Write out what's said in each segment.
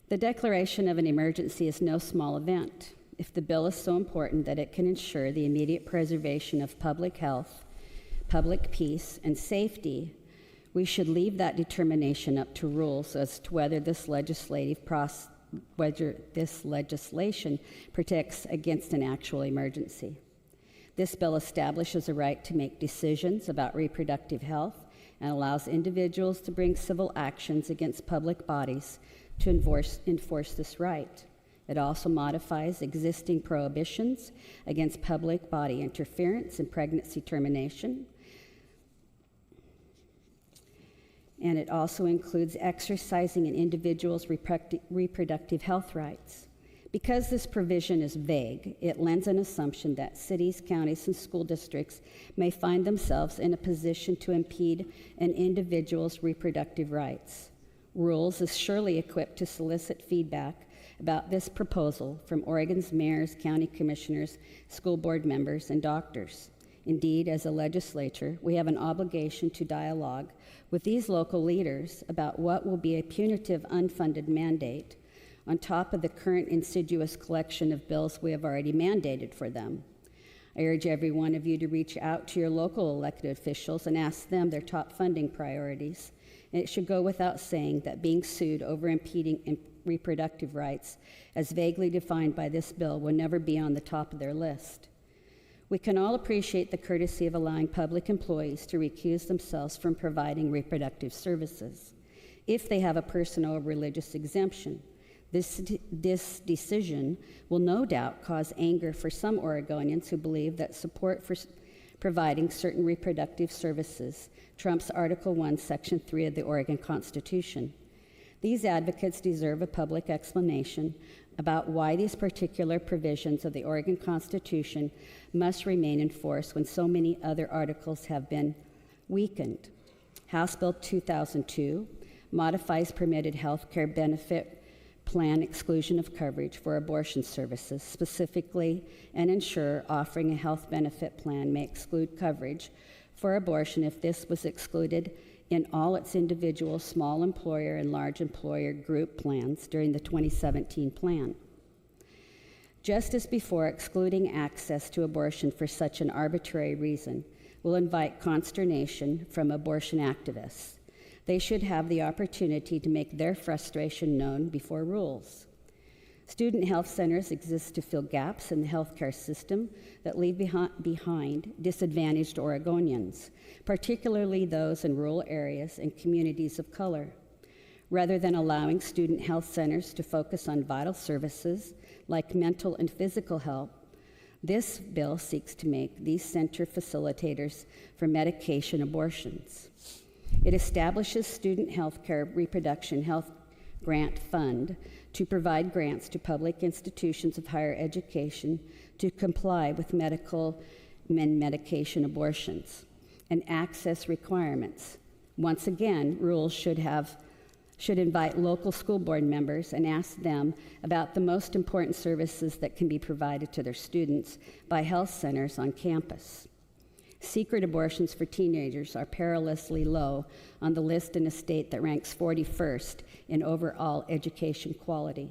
The declaration of an emergency is no small event. If the bill is so important that it can ensure the immediate preservation of public health, public peace, and safety, we should leave that determination up to rules as to whether this legislation protects against an actual emergency. This bill establishes a right to make decisions about reproductive health and allows individuals to bring civil actions against public bodies to enforce this right. It also modifies existing prohibitions against public body interference in pregnancy termination. And it also includes exercising an individual's reproductive health rights. Because this provision is vague, it lends an assumption that cities, counties, and school districts may find themselves in a position to impede an individual's reproductive rights. Rules is surely equipped to solicit feedback about this proposal from Oregon's mayors, county commissioners, school board members, and doctors. Indeed, as a legislature, we have an obligation to dialogue with these local leaders about what will be a punitive, unfunded mandate on top of the current insidious collection of bills we have already mandated for them. I urge every one of you to reach out to your local elected officials and ask them their top funding priorities. And it should go without saying that being sued over impeding reproductive rights, as vaguely defined by this bill, will never be on the top of their list. We can all appreciate the courtesy of allowing public employees to recuse themselves from providing reproductive services if they have a personal or religious exemption. This decision will no doubt cause anger for some Oregonians who believe that support for providing certain reproductive services trumps Article 1, Section 3 of the Oregon Constitution. These advocates deserve a public explanation about why these particular provisions of the Oregon Constitution must remain in force when so many other articles have been weakened. House Bill 2002 modifies permitted health care benefit plan exclusion of coverage for abortion services specifically and ensure offering a health benefit plan may exclude coverage for abortion if this was excluded in all its individual small employer and large employer group plans during the 2017 plan. Just as before, excluding access to abortion for such an arbitrary reason will invite consternation from abortion activists. They should have the opportunity to make their frustration known before rules. Student health centers exist to fill gaps in the healthcare system that leave behind disadvantaged Oregonians, particularly those in rural areas and communities of color. Rather than allowing student health centers to focus on vital services like mental and physical health, this bill seeks to make these center facilitators for medication abortions. It establishes student health care reproduction health grant fund to provide grants to public institutions of higher education to comply with medical and medication abortions and access requirements. Once again, rules should invite local school board members and ask them about the most important services that can be provided to their students by health centers on campus. Secret abortions for teenagers are perilously low on the list in a state that ranks 41st in overall education quality.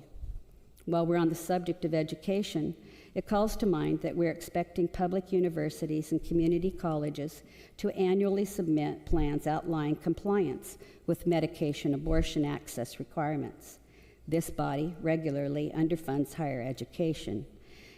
While we're on the subject of education, it calls to mind that we're expecting public universities and community colleges to annually submit plans outlining compliance with medication abortion access requirements. This body regularly underfunds higher education,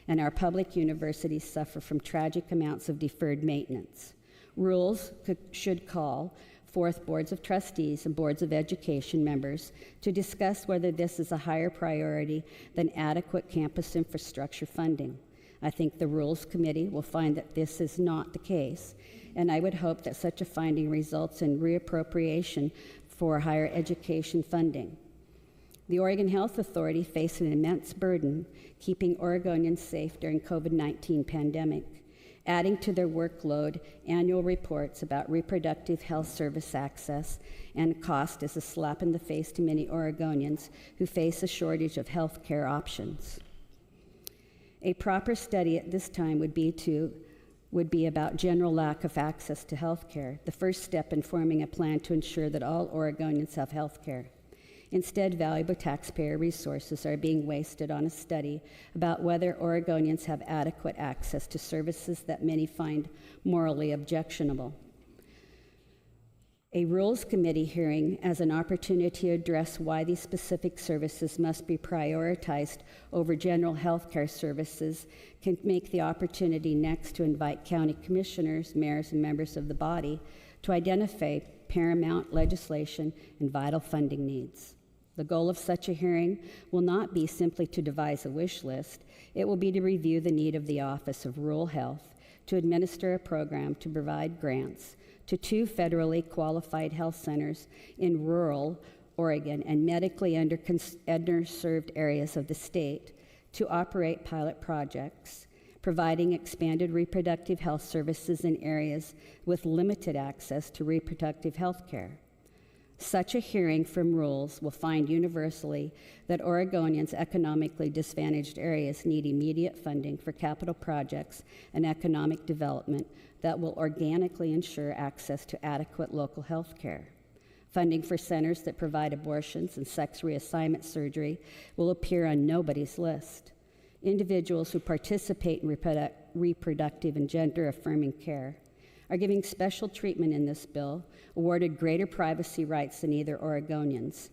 and our public universities suffer from tragic amounts of deferred maintenance. Rules should call forth boards of trustees and boards of education members to discuss whether this is a higher priority than adequate campus infrastructure funding. I think the Rules Committee will find that this is not the case, and I would hope that such a finding results in reappropriation for higher education funding. The Oregon Health Authority faced an immense burden keeping Oregonians safe during COVID-19 pandemic. Adding to their workload, annual reports about reproductive health service access and cost is a slap in the face to many Oregonians who face a shortage of health care options. A proper study at this time would be about general lack of access to health care, the first step in forming a plan to ensure that all Oregonians have health care. Instead, valuable taxpayer resources are being wasted on a study about whether Oregonians have adequate access to services that many find morally objectionable. A Rules Committee hearing as an opportunity to address why these specific services must be prioritized over general health care services can make the opportunity next to invite county commissioners, mayors, and members of the body to identify paramount legislation and vital funding needs. The goal of such a hearing will not be simply to devise a wish list. It will be to review the need of the Office of Rural Health to administer a program to provide grants to 2 federally qualified health centers in rural Oregon and medically underserved areas of the state to operate pilot projects, providing expanded reproductive health services in areas with limited access to reproductive health care. Such a hearing from Rules will find universally that Oregonians' economically disadvantaged areas need immediate funding for capital projects and economic development that will organically ensure access to adequate local health care. Funding for centers that provide abortions and sex reassignment surgery will appear on nobody's list. Individuals who participate in reproductive and gender-affirming care are giving special treatment in this bill, awarded greater privacy rights than either Oregonians.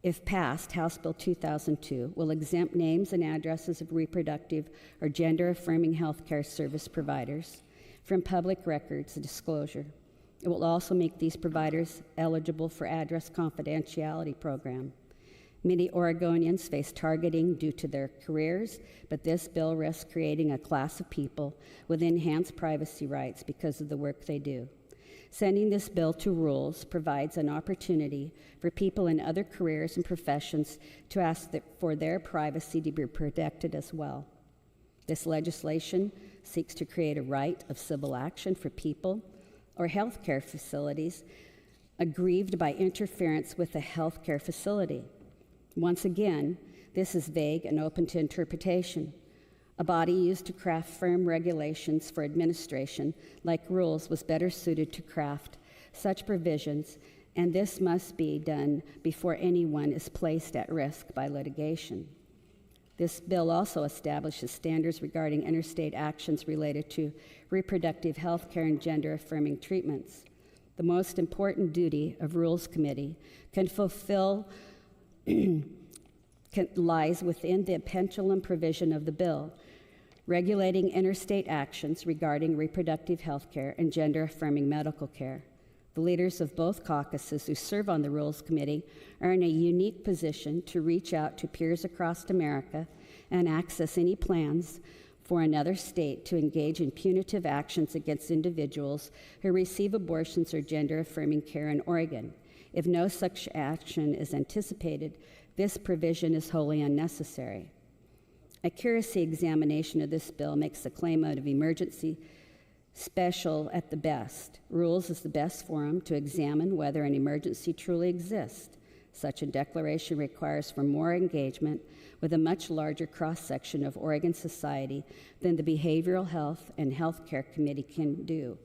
If passed, House Bill 2002 will exempt names and addresses of reproductive or gender-affirming health care service providers from public records disclosure. It will also make these providers eligible for address confidentiality program. Many Oregonians face targeting due to their careers, but this bill risks creating a class of people with enhanced privacy rights because of the work they do. Sending this bill to Rules provides an opportunity for people in other careers and professions to ask for their privacy to be protected as well. This legislation seeks to create a right of civil action for people or healthcare facilities aggrieved by interference with a healthcare facility. Once again, this is vague and open to interpretation. A body used to craft firm regulations for administration, like Rules, was better suited to craft such provisions, and this must be done before anyone is placed at risk by litigation. This bill also establishes standards regarding interstate actions related to reproductive health care and gender-affirming treatments. The most important duty of Rules Committee lies within the pendulum provision of the bill, regulating interstate actions regarding reproductive health care and gender-affirming medical care. The leaders of both caucuses who serve on the Rules Committee are in a unique position to reach out to peers across America and access any plans for another state to engage in punitive actions against individuals who receive abortions or gender-affirming care in Oregon. If no such action is anticipated, this provision is wholly unnecessary. A curacy examination of this bill makes the claim out of emergency special at the best. Rules is the best forum to examine whether an emergency truly exists. Such a declaration requires for more engagement with a much larger cross-section of Oregon society than the Behavioral Health and Healthcare Committee can do.